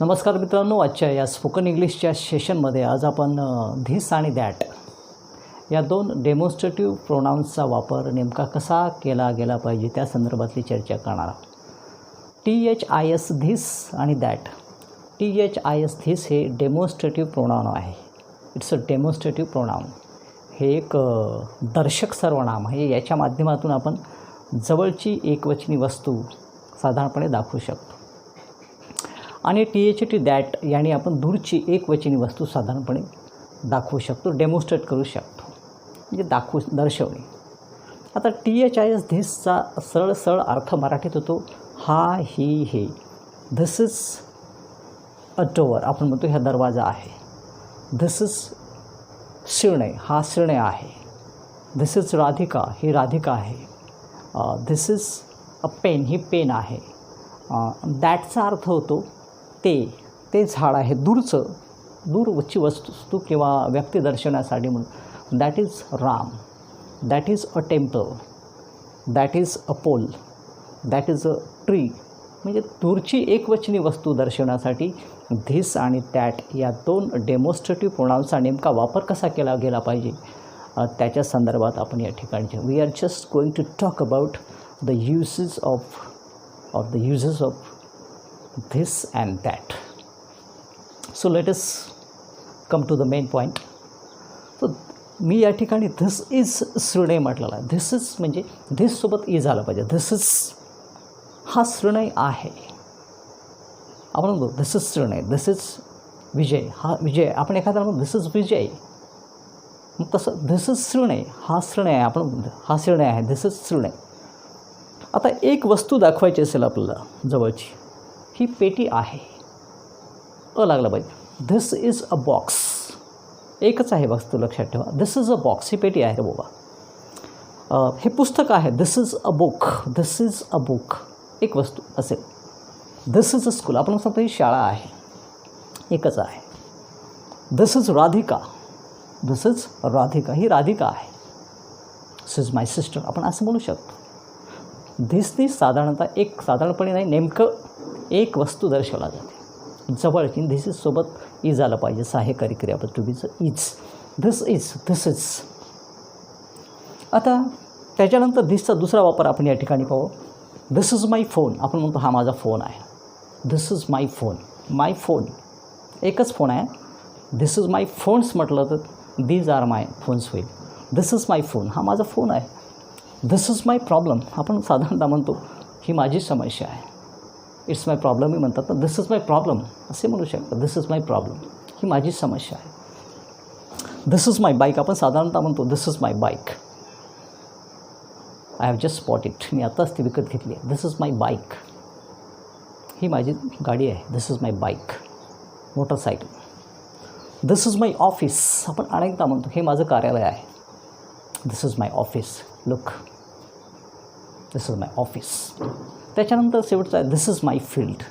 नमस्कार मित्रांनो, आजच्या या स्पोकन इंग्लिशच्या सेशनमध्ये आज आपण धिस आणि दॅट या दोन डेमॉन्स्ट्रेटिव्ह प्रोनाउन्सचा वापर नेमका कसा केला गेला पाहिजे त्या संदर्भातली चर्चा करणार आहोत. THIS धिस आणि दॅट. THIS धिस हे डेमॉन्स्ट्रेटिव्ह प्रोनाउन आहे. It's a demonstrative pronoun. हे एक दर्शक सर्वनाम आहे. याच्या माध्यमातून आपण जवळची एकवचनी वस्तू साधारणपणे दाखवू शकतो. आणि THT दॅट याने आपण दूरची एकवचनी वस्तू साधारणपणे दाखवू शकतो, डेमॉन्स्ट्रेट करू शकतो, म्हणजे दर्शवणे. आता THIS धिसचा सरळ अर्थ मराठीत होतो हा, ही, हे. धिस इज अ डोअर, आपण म्हणतो ह्या दरवाजा आहे. धिस इज शिरणे, हा शिरणे आहे. धिस इज राधिका, ही राधिका आहे. धिस इज अ पेन, ही पेन आहे. दॅटचा अर्थ होतो ते झाड आहे, दूरची वस्तू किंवा व्यक्ती दर्शवण्यासाठी म्हणून. That is Ram, that is a temple, that is a pole, that is a tree. म्हणजे दूरची एकवचनी वस्तू दर्शवण्यासाठी धिस आणि दॅट या दोन डेमॉन्स्ट्रेटिव्ह प्रोनाउन्सचा नेमका वापर कसा केला गेला पाहिजे त्याच्या संदर्भात आपण या ठिकाणी we are just going to talk about the uses of this and that. So let us come to the main point. So मी या ठिकाणी धिस इज श्रेणय म्हटलेला आहे. धिस इज म्हणजे धिससोबत इज आलं पाहिजे. धिस इज हा श्रेणय आहे. आपण म्हणतो धिस इज श्रेणय, धिस इज विजय, हा विजय. आपण एखाद्याला म्हणतो धिस इज विजय, मग तसं धिस इज श्रेणय, हा श्रेणय आहे. आपण म्हणतो हा श्रेणय आहे, धिस इज श्रेणय. आता एक वस्तू दाखवायची असेल आपल्याला जवळची, ही पेटी आहे, लागला पाहिजे. धिस इज अ बॉक्स, एकच आहे वस्तू, लक्षात ठेवा. धिस इज अ बॉक्स, ही पेटी आहे रे बाबा. हे पुस्तक आहे, this is a book, this is a book, एक वस्तू असेल. धिस इज अ स्कूल, आपण सांगतो ही शाळा आहे, एकच आहे. This is Radhika, this is Radhika, ही राधिका आहे. धिस इज माय सिस्टर, आपण असं म्हणू शकतो. धिसनी साधारणपणे नाही, नेमकं एक वस्तू दर्शवला जाते जवळची. धिस इज सोबत इज आलं पाहिजे, सहाय्यकारी क्रियापद टू बीचं इज. This is. आता त्याच्यानंतर धिसचा दुसरा वापर आपण या ठिकाणी पाहू. धिस इज माय फोन, आपण म्हणतो हा माझा फोन आहे. This is my phone, my phone एकच फोन आहे. धिस इज माय फोन्स म्हटलं तर दीज आर माय फोन्स होईल. धिस इज माय फोन, हा माझा फोन आहे. धिस इज माय प्रॉब्लेम, आपण साधारणतः म्हणतो ही माझी समस्या आहे. इट्स माय प्रॉब्लेम ही म्हणतात तर धिस इज माय प्रॉब्लेम असे म्हणू शकतो. धिस इज माय प्रॉब्लेम, ही माझी समस्या आहे. धिस इज माय बाईक, आपण साधारणतः म्हणतो this is my bike, I have just spot it, मी आत्ताच ती विकत घेतली आहे. धिस इज माय बाईक, ही माझी गाडी आहे. This is my bike, motorcycle. This is my office, आपण अनेकदा म्हणतो हे माझं कार्यालय आहे. This is my office, look, this is my office. त्याच्यानंतर शेवटचं आहे धिस इज माय फील्ड.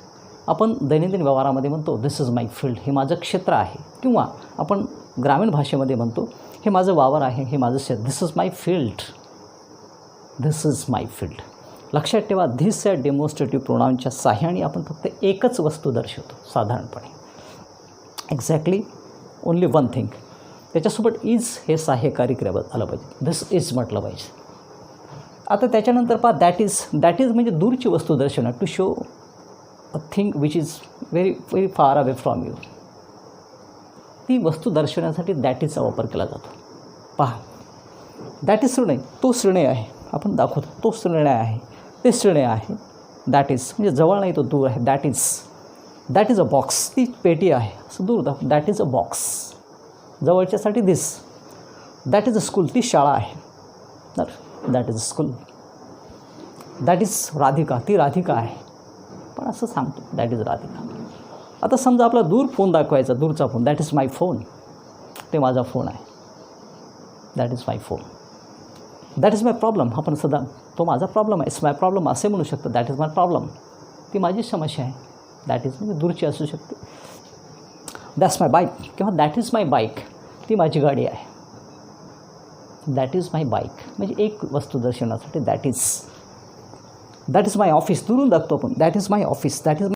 आपण दैनंदिन व्यवहारामध्ये म्हणतो धिस इज माय फील्ड, हे माझं क्षेत्र आहे. किंवा आपण ग्रामीण भाषेमध्ये म्हणतो हे माझं वावर आहे, हे माझं क्षेत्र. This is my field, this is my field. लक्षात ठेवा, धिस या डेमॉन्स्ट्रेटिव्ह प्रोनाउनच्या साह्याने आपण फक्त एकच वस्तू दर्शवतो साधारणपणे. Exactly only one thing. त्याच्यासोबत इज हे सहाय्यकारी क्रियापद आलं पाहिजे. धिस इज म्हटलं पाहिजे. आता त्याच्यानंतर पहा दॅट इज म्हणजे दूरची वस्तू दर्शवणं. To show a thing which is very very far away from you. ती वस्तू दर्शवण्यासाठी दॅट इजचा वापर केला जातो. पहा, दॅट इज श्रेणय, तो श्रेणय आहे, आपण दाखवतो तो श्रेणय आहे, ते श्रेणय आहे. दॅट इज म्हणजे जवळ नाही, तो दूर आहे. दॅट इज अ बॉक्स, ती पेटी आहे, असं दूर दाखव. दॅट इज अ बॉक्स, जवळच्यासाठी this. That is a school, ती शाळा आहे. That is a school. That is Radhika, ती राधिका आहे, पण असं सांगतो दॅट इज राधिका. आता समजा आपला दूर फोन दाखवायचा, दूरचा phone. That is my phone, ते माझा फोन आहे. That is my phone. That is my problem, आपण सदा तो माझा प्रॉब्लेम आहे, इट्स माय प्रॉब्लेम असे म्हणू शकतो. दॅट इज माय प्रॉब्लेम, ती माझी समस्या आहे. दॅट इज म्हणजे दूरची असू शकते. दॅट्स माय बाईक किंवा दॅट इज माय बाईक, ती माझी गाडी आहे. दॅट इज माय बाईक म्हणजे एक वस्तू दर्शवण्यासाठी दॅट इज माय ऑफिस. दुरून दाखतो आपण that is my office, that is